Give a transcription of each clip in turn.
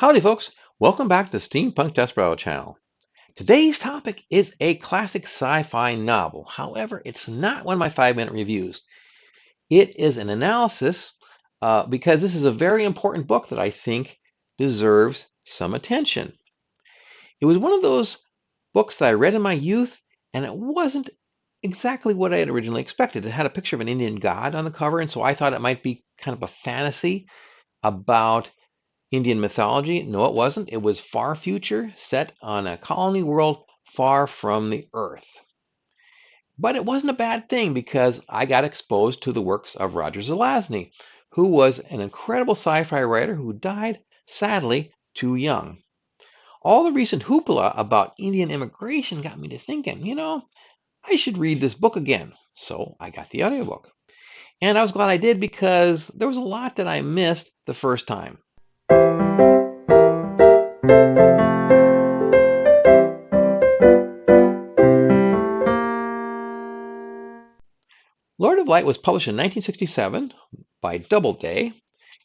Howdy, folks. Welcome back to Steampunk Desperado channel. Today's topic is a classic sci-fi novel. However, it's not one of my 5-minute reviews. It is an analysis because this is a very important book that I think deserves some attention. It was one of those books that I read in my youth, and it wasn't exactly what I had originally expected. It had a picture of an Indian god on the cover, and so I thought it might be kind of a fantasy about Indian mythology. No, it wasn't. It was far future, set on a colony world far from the Earth. But it wasn't a bad thing because I got exposed to the works of Roger Zelazny, who was an incredible sci-fi writer who died, sadly, too young. All the recent hoopla about Indian immigration got me to thinking, I should read this book again. So I got the audiobook. And I was glad I did because there was a lot that I missed the first time. Lord of Light was published in 1967 by Doubleday.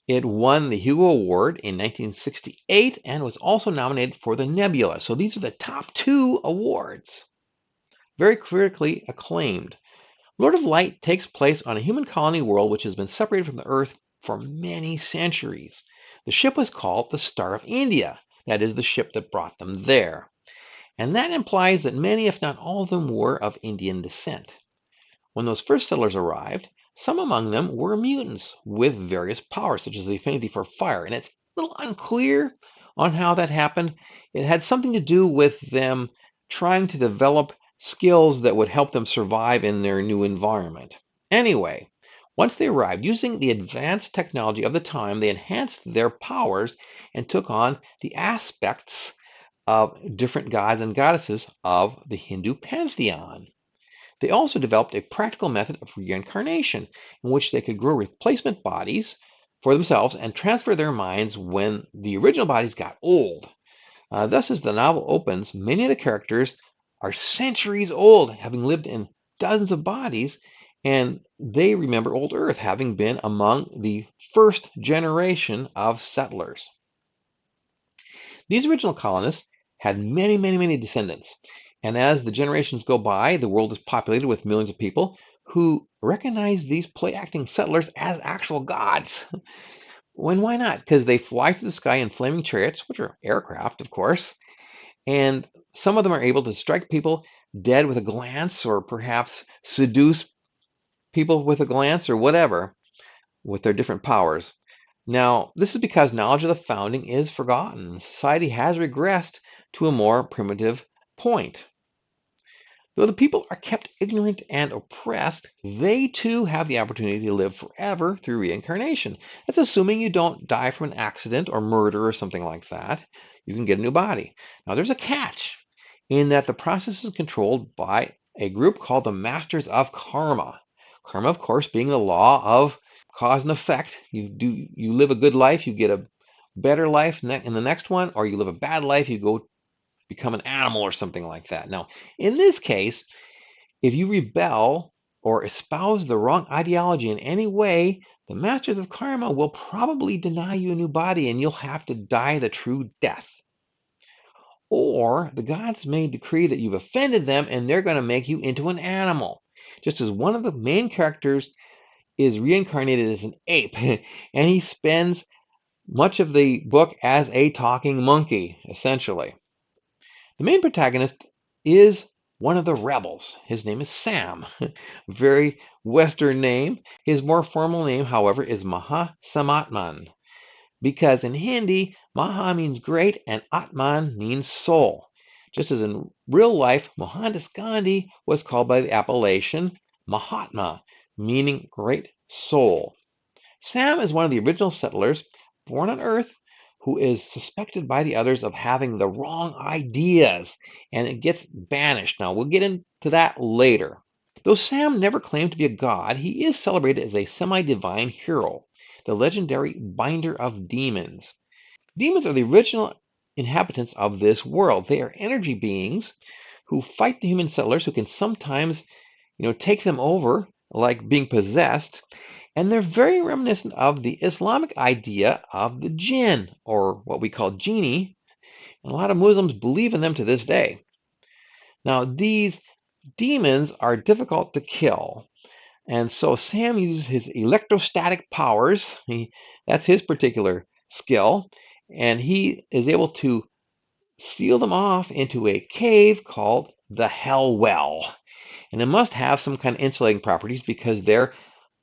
It won the Hugo Award in 1968 and was also nominated for the Nebula. So these are the top 2 awards. Very critically acclaimed. Lord of Light takes place on a human colony world which has been separated from the Earth for many centuries. The ship was called the Star of India. That is the ship that brought them there. And that implies that many, if not all of them, were of Indian descent. When those first settlers arrived, some among them were mutants with various powers, such as the affinity for fire. And it's a little unclear on how that happened. It had something to do with them trying to develop skills that would help them survive in their new environment. Anyway, once they arrived, using the advanced technology of the time, they enhanced their powers and took on the aspects of different gods and goddesses of the Hindu pantheon. They also developed a practical method of reincarnation in which they could grow replacement bodies for themselves and transfer their minds when the original bodies got old. Thus, as the novel opens, many of the characters are centuries old, having lived in dozens of bodies, and they remember old Earth, having been among the first generation of settlers. These original colonists had many descendants. And as the generations go by, the world is populated with millions of people who recognize these play-acting settlers as actual gods. When why not? Because they fly through the sky in flaming chariots, which are aircraft, of course, and some of them are able to strike people dead with a glance, or perhaps seduce people with a glance, or whatever, with their different powers. Now, this is because knowledge of the founding is forgotten. Society has regressed to a more primitive point. Though the people are kept ignorant and oppressed, they too have the opportunity to live forever through reincarnation. That's assuming you don't die from an accident or murder or something like that. You can get a new body. Now, there's a catch in that the process is controlled by a group called the Masters of Karma. Karma, of course, being the law of cause and effect. You live a good life, you get a better life in the next one, or you live a bad life, you go become an animal or something like that. Now, in this case, if you rebel or espouse the wrong ideology in any way, the Masters of Karma will probably deny you a new body and you'll have to die the true death. Or the gods may decree that you've offended them and they're going to make you into an animal. Just as one of the main characters is reincarnated as an ape, and he spends much of the book as a talking monkey, essentially. The main protagonist is one of the rebels. His name is Sam. Very Western name. His more formal name, however, is Mahasamatman. Because in Hindi, Maha means great and Atman means soul. Just as in real life, Mohandas Gandhi was called by the appellation Mahatma, meaning great soul. Sam is one of the original settlers born on Earth who is suspected by the others of having the wrong ideas, and it gets banished. Now, we'll get into that later. Though Sam never claimed to be a god, he is celebrated as a semi-divine hero, the legendary binder of demons. Demons are the original inhabitants of this world. They are energy beings who fight the human settlers, who can sometimes, take them over, like being possessed, And they're very reminiscent of the Islamic idea of the jinn, or what we call genie, and a lot of Muslims believe in them to this day. Now, these demons are difficult to kill, and so Sam uses his electrostatic powers. That's his particular skill, and he is able to seal them off into a cave called the Hell Well. And it must have some kind of insulating properties because they're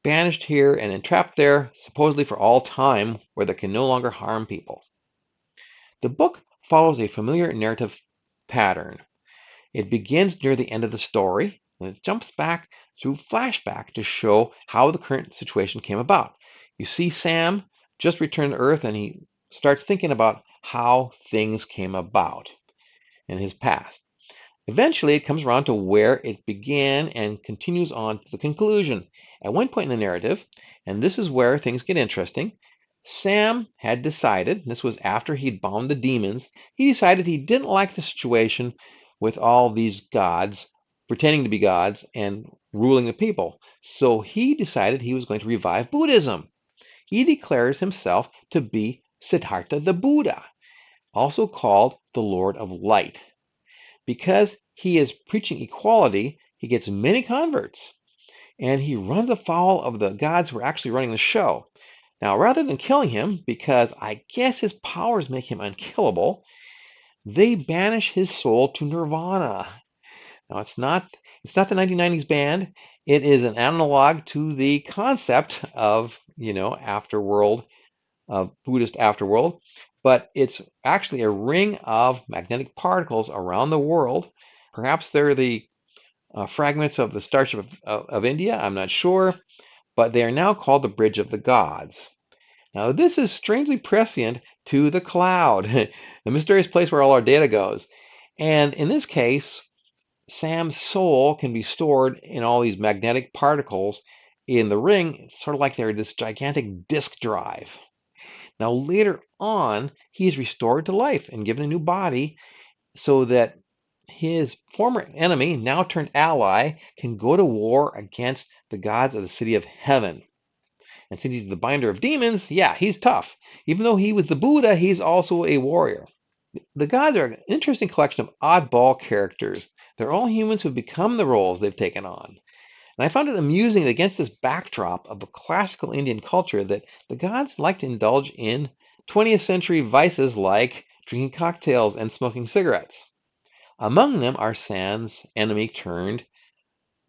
banished here and entrapped there, supposedly for all time, where they can no longer harm people. The book follows a familiar narrative pattern. It begins near the end of the story, and it jumps back through flashback to show how the current situation came about. You see Sam just returned to Earth, and he starts thinking about how things came about in his past. Eventually, it comes around to where it began and continues on to the conclusion. At one point in the narrative, and this is where things get interesting, Sam had decided, this was after he'd bound the demons, he decided he didn't like the situation with all these gods pretending to be gods and ruling the people. So he decided he was going to revive Buddhism. He declares himself to be Siddharta the Buddha, also called the Lord of Light. Because he is preaching equality, he gets many converts, and he runs afoul of the gods who are actually running the show. Now, rather than killing him, because I guess his powers make him unkillable, they banish his soul to nirvana. Now, it's not the 1990s band. It is an analog to the concept of afterworld, of Buddhist afterworld, but it's actually a ring of magnetic particles around the world. Perhaps they're the fragments of the Starship of India, I'm not sure, but they are now called the Bridge of the Gods. Now, this is strangely prescient to the cloud, the mysterious place where all our data goes. And in this case, Sam's soul can be stored in all these magnetic particles in the ring. It's sort of like they're this gigantic disk drive. Now, later on, he is restored to life and given a new body so that his former enemy, now turned ally, can go to war against the gods of the city of heaven. And since he's the binder of demons, yeah, he's tough. Even though he was the Buddha, he's also a warrior. The gods are an interesting collection of oddball characters. They're all humans who've become the roles they've taken on. And I found it amusing that against this backdrop of the classical Indian culture that the gods like to indulge in 20th century vices like drinking cocktails and smoking cigarettes. Among them are Sam's enemy turned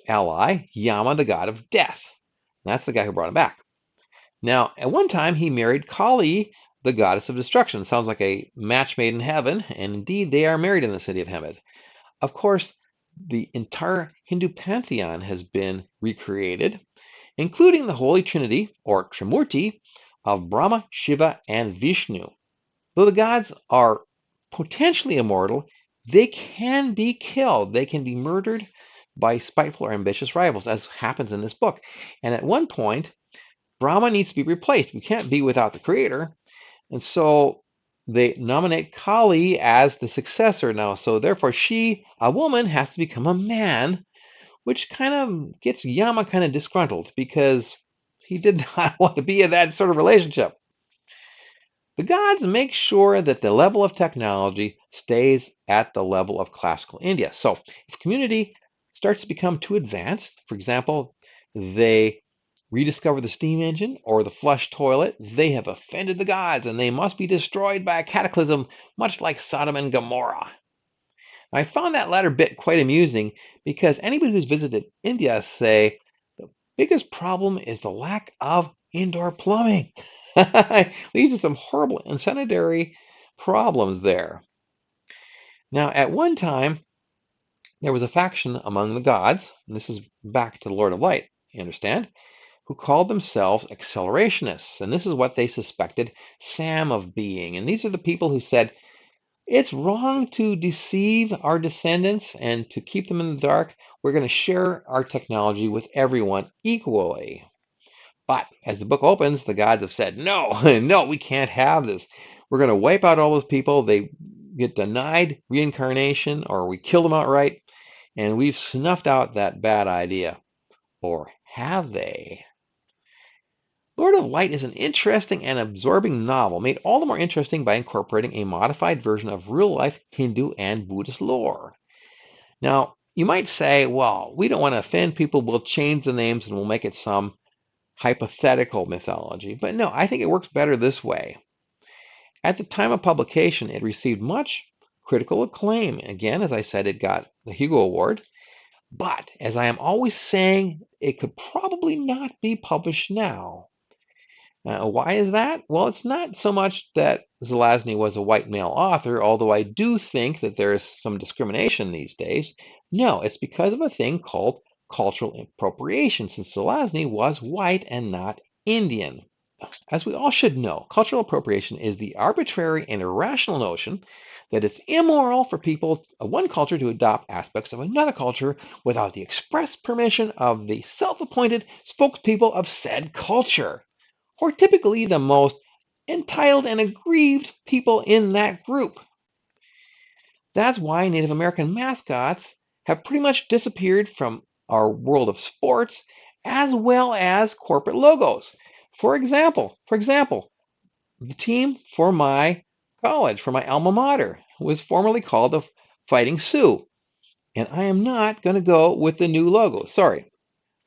ally, Yama, the god of death. That's the guy who brought him back. Now, at one time, he married Kali, the goddess of destruction. Sounds like a match made in heaven, and indeed, they are married in the city of Hemet. Of course, the entire Hindu pantheon has been recreated, including the Holy Trinity, or Trimurti, of Brahma, Shiva, and Vishnu. Though the gods are potentially immortal, they can be killed. They can be murdered by spiteful or ambitious rivals, as happens in this book. And at one point, Brahma needs to be replaced. We can't be without the creator. And so they nominate Kali as the successor now. So therefore, she, a woman, has to become a man, which kind of gets Yama kind of disgruntled because he did not want to be in that sort of relationship. The gods make sure that the level of technology stays at the level of classical India. So if community starts to become too advanced, for example, they rediscover the steam engine or the flush toilet, they have offended the gods and they must be destroyed by a cataclysm, much like Sodom and Gomorrah. I found that latter bit quite amusing because anybody who's visited India say the biggest problem is the lack of indoor plumbing. Leads to some horrible insanitary problems there. Now, at one time, there was a faction among the gods, and this is back to the Lord of Light, you understand, who called themselves accelerationists. And this is what they suspected Sam of being. And these are the people who said, it's wrong to deceive our descendants and to keep them in the dark. We're going to share our technology with everyone equally. But as the book opens, the gods have said, no, no, we can't have this. We're going to wipe out all those people. They get denied reincarnation or we kill them outright. And we've snuffed out that bad idea. Or have they? Lord of Light is an interesting and absorbing novel, made all the more interesting by incorporating a modified version of real-life Hindu and Buddhist lore. Now, you might say, well, we don't want to offend people, we'll change the names and we'll make it some hypothetical mythology. But no, I think it works better this way. At the time of publication, it received much critical acclaim. Again, as I said, it got the Hugo Award. But as I am always saying, it could probably not be published now. Why is that? Well, it's not so much that Zelazny was a white male author, although I do think that there is some discrimination these days. No, it's because of a thing called cultural appropriation, since Zelazny was white and not Indian. As we all should know, cultural appropriation is the arbitrary and irrational notion that it's immoral for people of one culture to adopt aspects of another culture without the express permission of the self-appointed spokespeople of said culture, or typically the most entitled and aggrieved people in that group. That's why Native American mascots have pretty much disappeared from our world of sports as well as corporate logos. For example, the team for my college, for my alma mater, was formerly called the Fighting Sioux. And I am not going to go with the new logo. Sorry.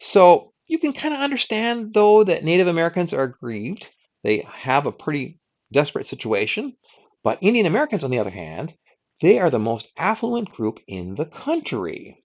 So you can kind of understand, though, that Native Americans are aggrieved. They have a pretty desperate situation. But Indian Americans, on the other hand, they are the most affluent group in the country.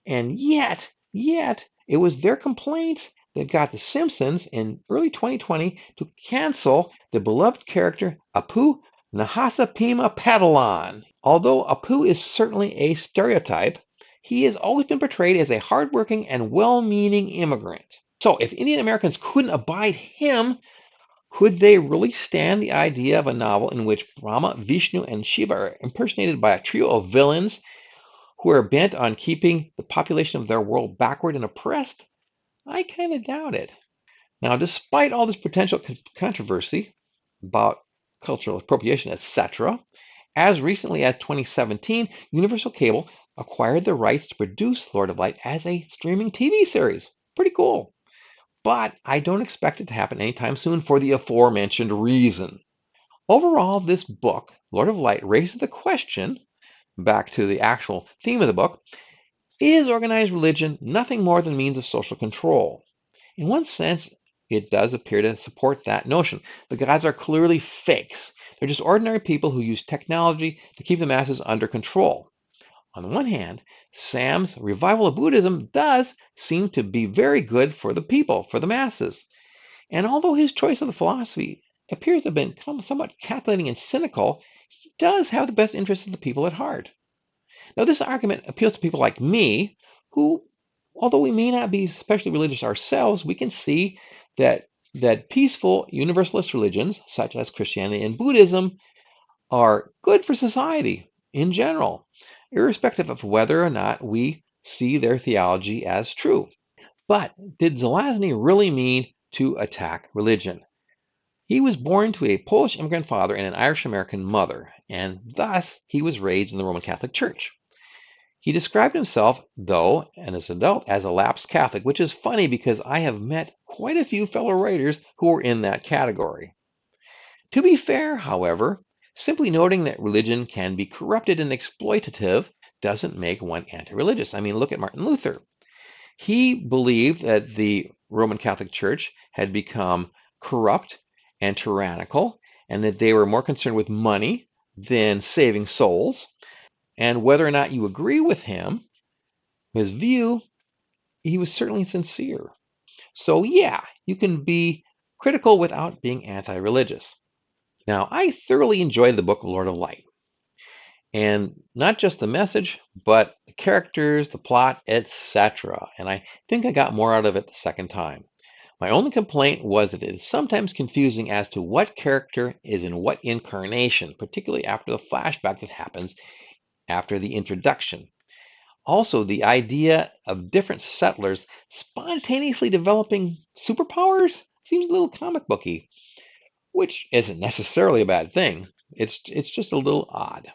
And yet, it was their complaints that got The Simpsons in early 2020 to cancel the beloved character Apu Nahasapima Padalon. Although Apu is certainly a stereotype, he has always been portrayed as a hardworking and well-meaning immigrant. So if Indian Americans couldn't abide him, could they really stand the idea of a novel in which Brahma, Vishnu, and Shiva are impersonated by a trio of villains who are bent on keeping the population of their world backward and oppressed? I kind of doubt it. Now, despite all this potential controversy about cultural appropriation, etc., as recently as 2017, Universal Cable acquired the rights to produce Lord of Light as a streaming TV series. Pretty cool. But I don't expect it to happen anytime soon for the aforementioned reason. Overall, this book, Lord of Light, raises the question, back to the actual theme of the book, is organized religion nothing more than means of social control? In one sense, it does appear to support that notion. The gods are clearly fakes. They're just ordinary people who use technology to keep the masses under control. On the one hand, Sam's revival of Buddhism does seem to be very good for the people, for the masses. And although his choice of the philosophy appears to have become somewhat calculating and cynical, he does have the best interests of the people at heart. Now, this argument appeals to people like me, who, although we may not be especially religious ourselves, we can see that peaceful universalist religions, such as Christianity and Buddhism, are good for society in general, irrespective of whether or not we see their theology as true. But did Zelazny really mean to attack religion? He was born to a Polish immigrant father and an Irish American mother, and thus he was raised in the Roman Catholic Church. He described himself, though, and as an adult, as a lapsed Catholic, which is funny because I have met quite a few fellow writers who are in that category. To be fair, however, simply noting that religion can be corrupted and exploitative doesn't make one anti-religious. I mean, look at Martin Luther. He believed that the Roman Catholic Church had become corrupt and tyrannical, and that they were more concerned with money than saving souls. And whether or not you agree with him, his view, he was certainly sincere. So yeah, you can be critical without being anti-religious. Now, I thoroughly enjoyed the book Lord of Light. And not just the message, but the characters, the plot, etc. And I think I got more out of it the second time. My only complaint was that it is sometimes confusing as to what character is in what incarnation, particularly after the flashback that happens after the introduction. Also, the idea of different settlers spontaneously developing superpowers seems a little comic booky, which isn't necessarily a bad thing. It's just a little odd.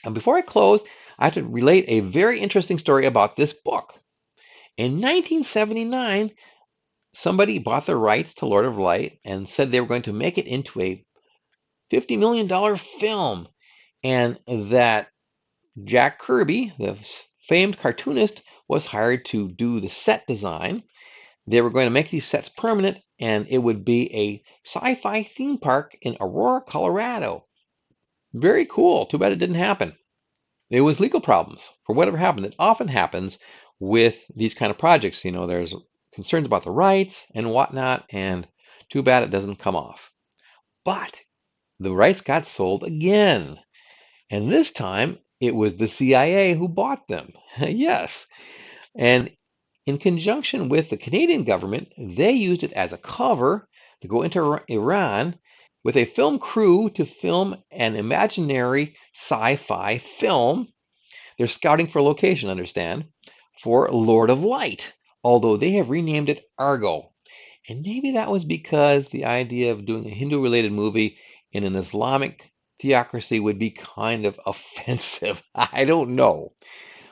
And before I close, I have to relate a very interesting story about this book. In 1979, somebody bought the rights to Lord of Light and said they were going to make it into a $50 million film, and that Jack Kirby, the famed cartoonist, was hired to do the set design. They were going to make these sets permanent, and it would be a sci-fi theme park in Aurora, Colorado. Very cool. Too bad it didn't happen. There was legal problems for whatever happened. It often happens with these kind of projects. There's concerns about the rights and whatnot, and too bad it doesn't come off. But the rights got sold again, and this time it was the CIA who bought them. Yes, and in conjunction with the Canadian government, they used it as a cover to go into Iran with a film crew to film an imaginary sci-fi film. They're scouting for a location, understand, for Lord of Light, although they have renamed it Argo. And maybe that was because the idea of doing a Hindu-related movie in an Islamic theocracy would be kind of offensive. I don't know.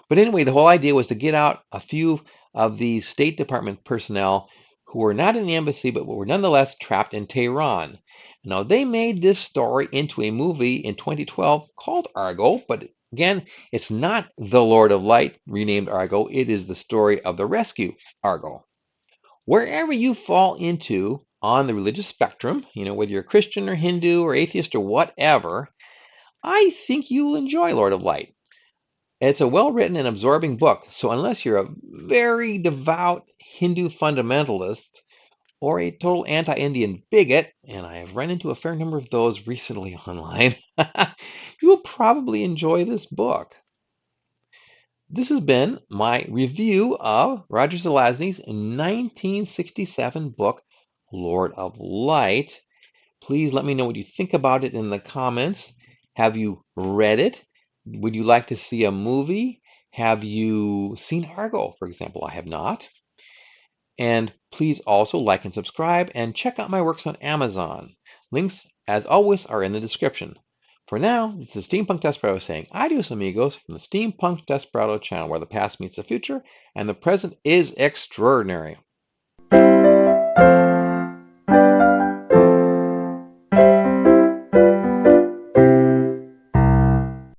But anyway, the whole idea was to get out a few of these State Department personnel who were not in the embassy but were nonetheless trapped in Tehran. Now, they made this story into a movie in 2012 called Argo, but again, it's not The Lord of Light renamed Argo. It is the story of the rescue, Argo. Wherever you fall into on the religious spectrum, whether you're Christian or Hindu or atheist or whatever, I think you'll enjoy Lord of Light. It's a well-written and absorbing book, so unless you're a very devout Hindu fundamentalist or a total anti-Indian bigot, and I have run into a fair number of those recently online, you will probably enjoy this book. This has been my review of Roger Zelazny's 1967 book, Lord of Light. Please let me know what you think about it in the comments. Have you read it? Would you like to see a movie? Have you seen Argo, for example? I have not. And please also like and subscribe and check out my works on Amazon. Links, as always, are in the description. For now, this is Steampunk Desperado saying adios amigos from the Steampunk Desperado channel, where the past meets the future and the present is extraordinary.